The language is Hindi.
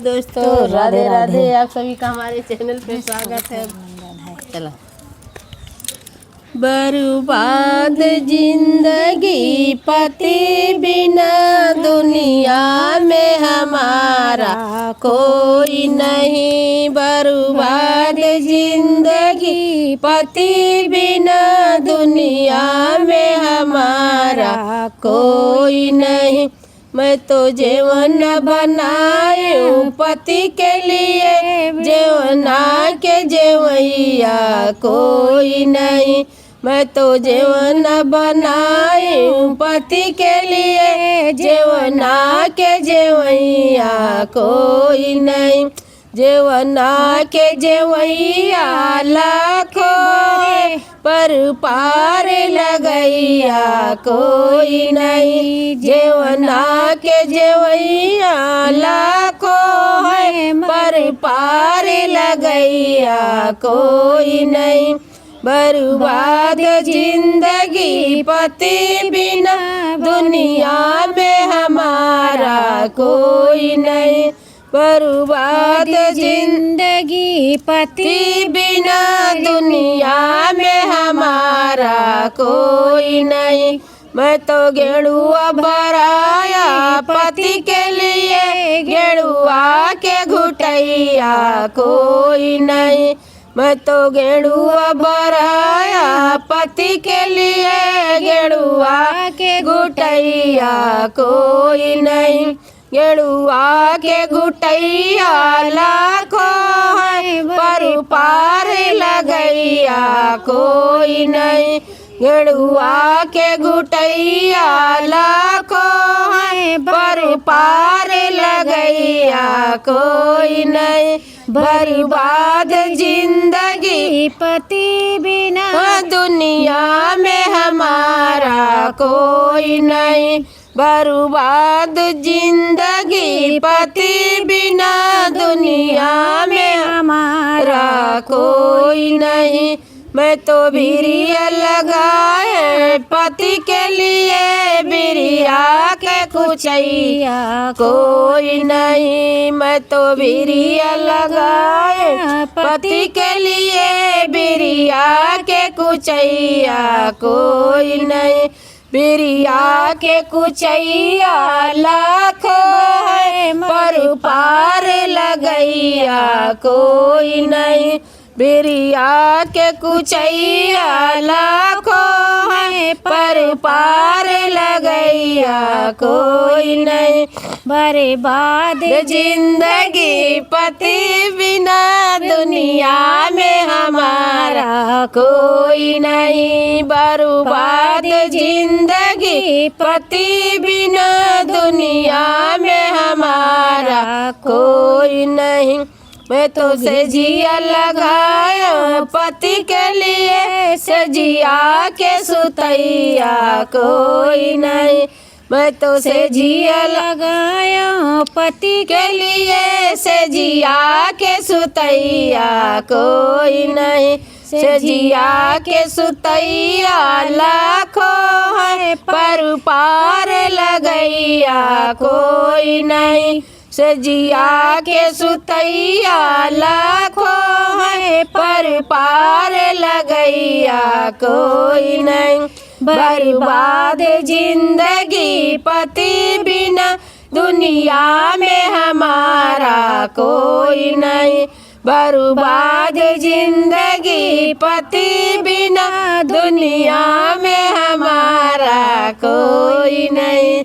दोस्तों राधे राधे, आप सभी का हमारे चैनल पे स्वागत है। चलो। बर्बाद जिंदगी पति बिना दुनिया में हमारा कोई नहीं। बर्बाद जिंदगी पति बिना दुनिया में हमारा कोई नहीं। मैं तो जीवन बनाऊं पति के लिए, जीवना के जेवैया कोई नहीं। मैं तो जीवन बनाऊं पति के लिए, जीवना के जेवैया कोई नहीं। जीवना के जेवैया लाखों पर पार लगैया कोई नहीं। जीवना के जेवैया लाखों है पर पार लगैया कोई नहीं। बर्बाद जिंदगी पति बिना दुनिया में हमारा कोई नहीं। बर्बाद जिंदगी पति बिना दुनिया में हमारा कोई नहीं। मैं तो गेड़ुआ भराया पति के लिए, गेड़ुआ के घुटैया कोई नहीं। मैं तो गेड़ुआ भराया पति के लिए, गेड़ुआ के घुटैया कोई नहीं। गेड़ुआ के घुटैया लाखों है पर पार लगैया कोई नहीं। गेड़ुआ के घुटैया लाखों है पर पार लगैया कोई नहीं। बर्बाद जिंदगी पति बिना दुनिया में हमारा कोई नहीं। बर्बाद जिंदगी पति बिना दुनिया में हमारा कोई नहीं। मैं तो बिरिया लगाए पति के लिए, बिरिया के कुचैया कोई नहीं। मैं तो बिरिया लगाए पति के लिए, बिरिया के कुचैया कोई नहीं। बिरिया के कुचैया लाखों है पर पार लगैया कोई नहीं। बिरिया के कुचैया लाखों है पर पार लगैया कोई नहीं। बर्बाद जिंदगी पति बिना दुनिया में हमारा कोई नहीं। बर्बाद जिंदगी पति बिना दुनिया में हमारा कोई नहीं। मैं तो सजिया लगाया पति के लिए, सजिया के सुतैया कोई नहीं। मैं तो सजिया लगाया पति के लिए, सजिया के सुतैया कोई नहीं। सजिया के सुतैया लाखों है पर पार लगैया कोई नहीं। सजिया के सुतैया लाखों है पर पार लगैया कोई नहीं। बर्बाद जिंदगी पति बिना दुनिया में हमारा कोई नहीं। बर्बाद जिंदगी पति बिना दुनिया में हमारा कोई नहीं।